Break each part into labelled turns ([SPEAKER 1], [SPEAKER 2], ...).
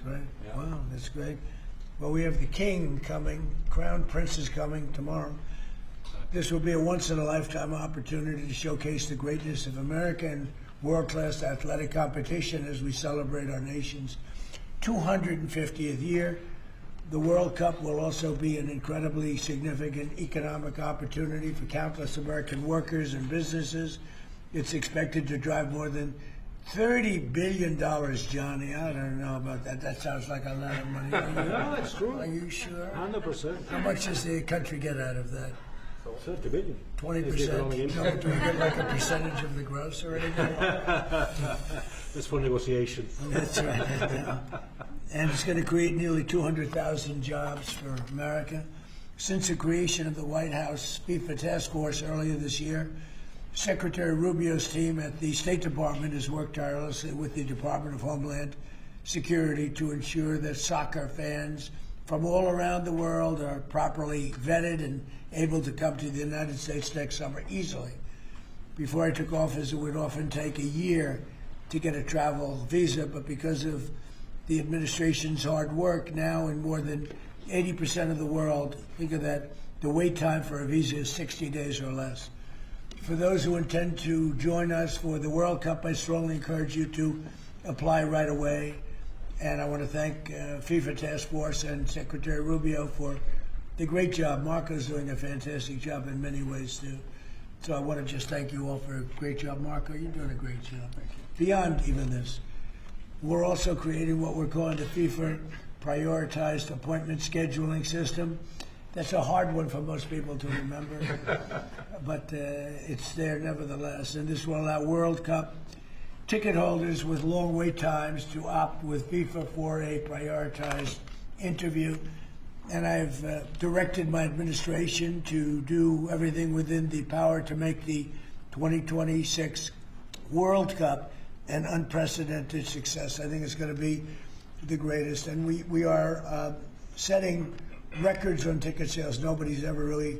[SPEAKER 1] right?
[SPEAKER 2] Yeah.
[SPEAKER 1] Wow, that's great. Well, we have the king coming, crown prince is coming tomorrow. This will be a once-in-a-lifetime opportunity to showcase the greatness of America and world-class athletic competition as we celebrate our nation's 250th year. The World Cup will also be an incredibly significant economic opportunity for countless American workers and businesses. It's expected to drive more than $30 billion, Johnny. I don't know about that. That sounds like a lot of money.
[SPEAKER 2] No, it's true.
[SPEAKER 1] Are you sure?
[SPEAKER 2] 100%.
[SPEAKER 1] How much does the country get out of that?
[SPEAKER 2] 30 billion.
[SPEAKER 1] 20%? No, do we get like a percentage of the gross or anything?
[SPEAKER 2] That's for negotiation.
[SPEAKER 1] That's right. Yeah. And it's going to create nearly 200,000 jobs for America. Since the creation of the White House FIFA Task Force earlier this year, Secretary Rubio's team at the State Department has worked tirelessly with the Department of Homeland Security to ensure that soccer fans from all around the world are properly vetted and able to come to the United States next summer easily. Before I took office, it would often take a year to get a travel visa, but because of the administration's hard work, now in more than 80% of the world, think of that, the wait time for a visa is 60 days or less. For those who intend to join us for the World Cup, I strongly encourage you to apply right away. And I want to thank FIFA Task Force and Secretary Rubio for the great job. Marco's doing a fantastic job in many ways, too. So I want to just thank you all for a great job. Marco, you're doing a great job. Beyond even this, we're also creating what we're calling the FIFA Prioritized Appointment Scheduling System. That's a hard one for most people to remember, but it's there nevertheless. And this will allow World Cup ticket holders with long wait times to opt with FIFA for a prioritized interview. And I've directed my administration to do everything within the power to make the 2026 World Cup an unprecedented success. I think it's going to be the greatest. And we are setting records on ticket sales. Nobody's ever really,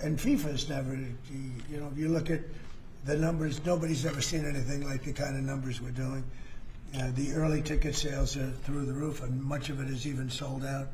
[SPEAKER 1] and FIFA's never, you know, if you look at the numbers, nobody's ever seen anything like the kind of numbers we're doing. The early ticket sales are through the roof, and much of it is even sold out.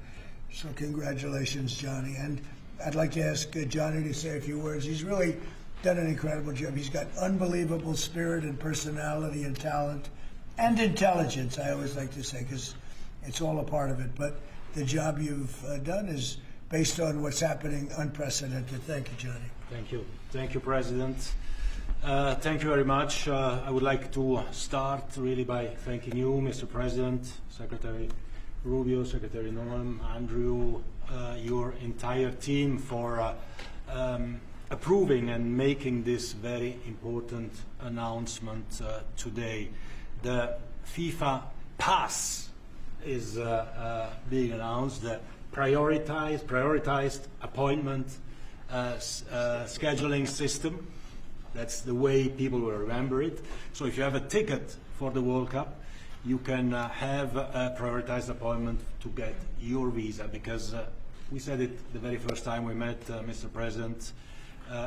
[SPEAKER 1] So congratulations, Johnny. And I'd like to ask Johnny to say a few words. He's really done an incredible job. He's got unbelievable spirit and personality and talent and intelligence, I always like to say, because it's all a part of it. But the job you've done is based on what's happening, unprecedented. Thank you, Johnny.
[SPEAKER 2] Thank you. Thank you, President. Thank you very much. I would like to start really by thanking you, Mr. President, Secretary Rubio, Secretary Noem, Andrew, your entire team for approving and making this very important announcement today. The FIFA Pass is being announced, the prioritized appointment scheduling system. That's the way people will remember it. So if you have a ticket for the World Cup, you can have a prioritized appointment to get your visa, because we said it the very first time we met, Mr. President,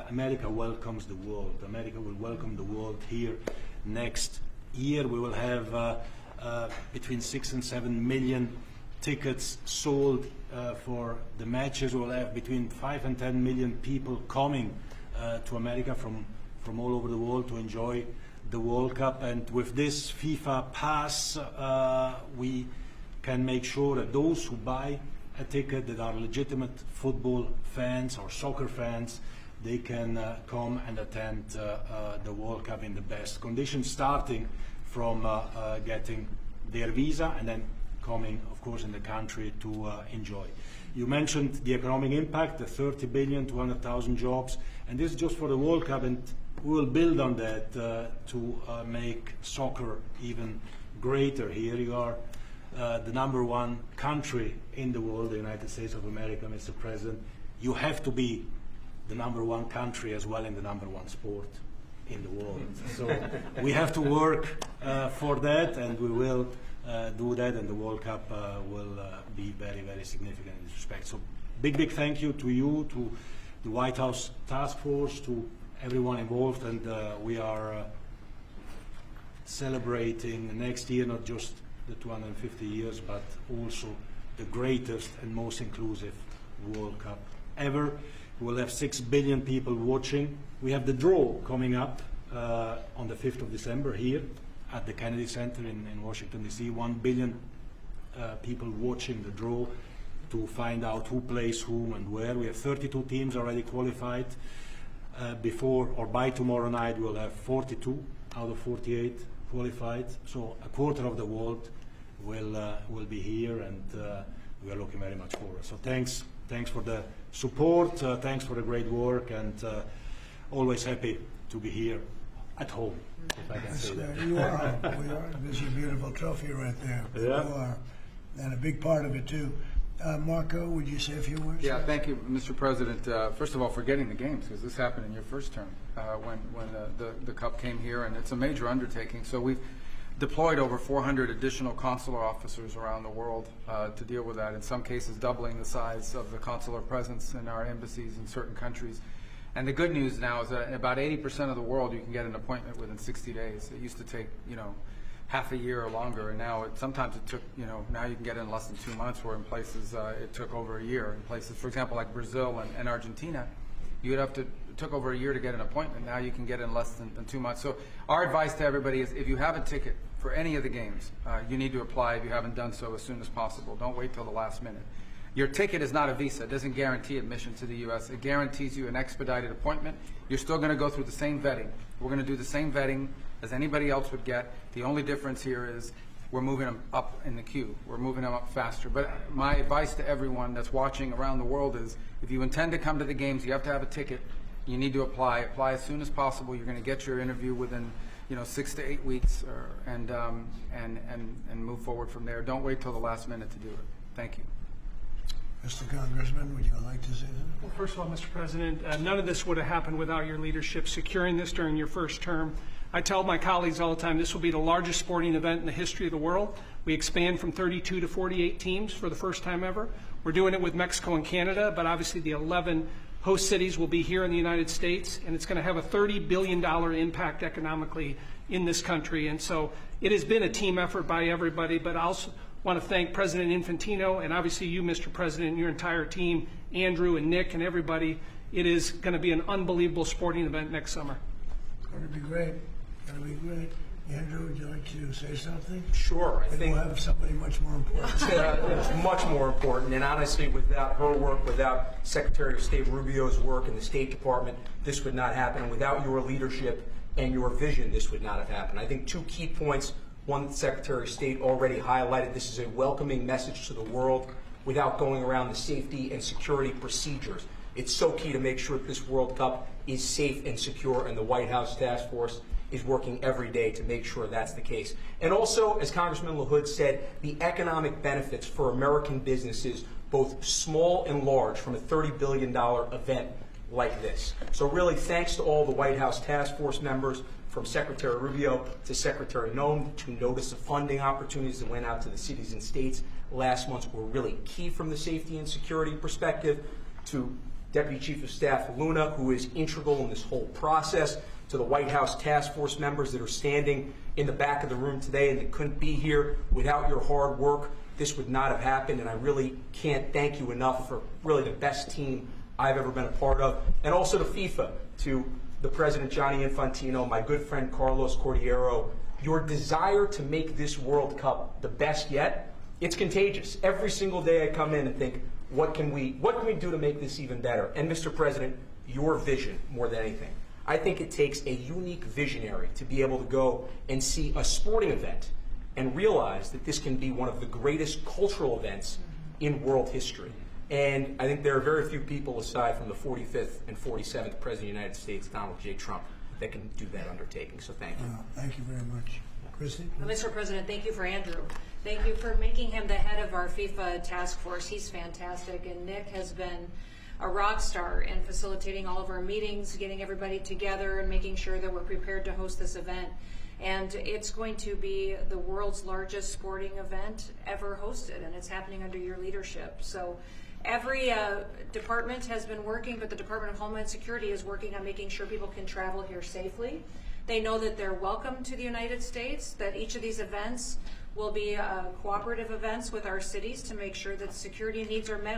[SPEAKER 2] America welcomes the world. America will welcome the world here next year. We will have between 6 and 7 million tickets sold for the matches. We will have between 5 and 10 million people coming to America from all over the world to enjoy the World Cup. And with this FIFA Pass, we can make sure that those who buy a ticket that are legitimate football fans or soccer fans, they can come and attend the World Cup in the best conditions, starting from getting their visa and then coming, of course, in the country to enjoy. You mentioned the economic impact, the 30 billion, 200,000 jobs, and this is just for the World Cup, and we will build on that to make soccer even greater here. You are the #1 country in the world, the United States of America, Mr. President. You have to be the #1 country as well in the #1 sport in the world. So we have to work for that, and we will do that, and the World Cup will be very, very significant in this respect. So big thank you to you, to the White House Task Force, to everyone involved, and we are celebrating next year not just the 250 years, but also the greatest and most inclusive World Cup ever. We'll have 6 billion people watching. We have the draw coming up on the 5th of December here at the Kennedy Center in Washington, D.C. 1 billion people watching the draw to find out who plays whom and where. We have 32 teams already qualified. Before or by tomorrow night, we'll have 42 out of 48 qualified. So a quarter of the world will be here, and we are looking very much forward. So thanks for the support, thanks for the great work, and always happy to be here at home, if I can say that.
[SPEAKER 1] You are home. We are. There's your beautiful trophy right there.
[SPEAKER 2] Yeah.
[SPEAKER 1] You are. And a big part of it, too. Marco, would you say a few words?
[SPEAKER 3] Yeah, thank you, Mr. President. First of all, for getting the games, because this happened in your first term when the Cup came here, and it's a major undertaking. So we've deployed over 400 additional consular officers around the world to deal with that, in some cases doubling the size of the consular presence in our embassies in certain countries. And the good news now is that in about 80% of the world you can get an appointment within 60 days. It used to take, half a year or longer, and now sometimes it took, now you can get it in less than 2 months, where in places it took over a year. In places, for example, like Brazil and Argentina, it took over a year to get an appointment. Now you can get it in less than 2 months. So our advice to everybody is, if you have a ticket for any of the games, you need to apply if you haven't done so as soon as possible. Don't wait till the last minute. Your ticket is not a visa. It doesn't guarantee admission to the U.S. It guarantees you an expedited appointment. You're still going to go through the same vetting. We're going to do the same vetting as anybody else would get. The only difference here is we're moving them up in the queue. We're moving them up faster. But my advice to everyone that's watching around the world is, if you intend to come to the games, you have to have a ticket. You need to apply. Apply as soon as possible. You're going to get your interview within 6 to 8 weeks, and move forward from there. Don't wait till the last minute to do it. Thank you.
[SPEAKER 1] Mr. Congressman, would you like to say something?
[SPEAKER 4] Well, first of all, Mr. President, none of this would have happened without your leadership securing this during your first term. I tell my colleagues all the time, this will be the largest sporting event in the history of the world. We expand from 32 to 48 teams for the first time ever. We're doing it with Mexico and Canada, but obviously the 11 host cities will be here in the United States, and it's going to have a $30 billion impact economically in this country. And so it has been a team effort by everybody, but I also want to thank President Infantino, and obviously you, Mr. President, and your entire team, Andrew and Nick and everybody. It is going to be an unbelievable sporting event next summer.
[SPEAKER 1] It's going to be great. It's going to be great. Andrew, would you like to say something?
[SPEAKER 5] Sure. I think
[SPEAKER 1] we'll have somebody much more important.
[SPEAKER 5] it's much more important. And honestly, without her work, without Secretary of State Rubio's work in the State Department, this would not happen. And without your leadership and your vision, this would not have happened. I think 2 key points. One that the Secretary of State already highlighted. This is a welcoming message to the world without going around the safety and security procedures. It's so key to make sure that this World Cup is safe and secure, and the White House Task Force is working every day to make sure that's the case. And also, as Congressman LaHood said, the economic benefits for American businesses, both small and large, from a $30 billion event like this. So really, thanks to all the White House Task Force members, from Secretary Rubio to Secretary Noem. 2 notice of funding opportunities that went out to the cities and states last month were really key from the safety and security perspective. To Deputy Chief of Staff Luna, who is integral in this whole process. To the White House Task Force members that are standing in the back of the room today and that couldn't be here. Without your hard work, this would not have happened, and I really can't thank you enough for really the best team I've ever been a part of. And also to FIFA, to the President Gianni Infantino, my good friend Carlos Cordiero. Your desire to make this World Cup the best yet, it's contagious. Every single day I come in and think, what can we do to make this even better? And Mr. President, your vision more than anything. I think it takes a unique visionary to be able to go and see a sporting event and realize that this can be one of the greatest cultural events in world history. And I think there are very few people, aside from the 45th and 47th President of the United States, Donald J. Trump, that can do that undertaking. So thank you.
[SPEAKER 1] Thank you very much. Christy?
[SPEAKER 6] Well, Mr. President, thank you for Andrew. Thank you for making him the head of our FIFA task force. He's fantastic. And Nick has been a rock star in facilitating all of our meetings, getting everybody together, and making sure that we're prepared to host this event. And it's going to be the world's largest sporting event ever hosted, and it's happening under your leadership. So every department has been working, but the Department of Homeland Security is working on making sure people can travel here safely. They know that they're welcome to the United States, that each of these events will be cooperative events with our cities to make sure that security needs are met.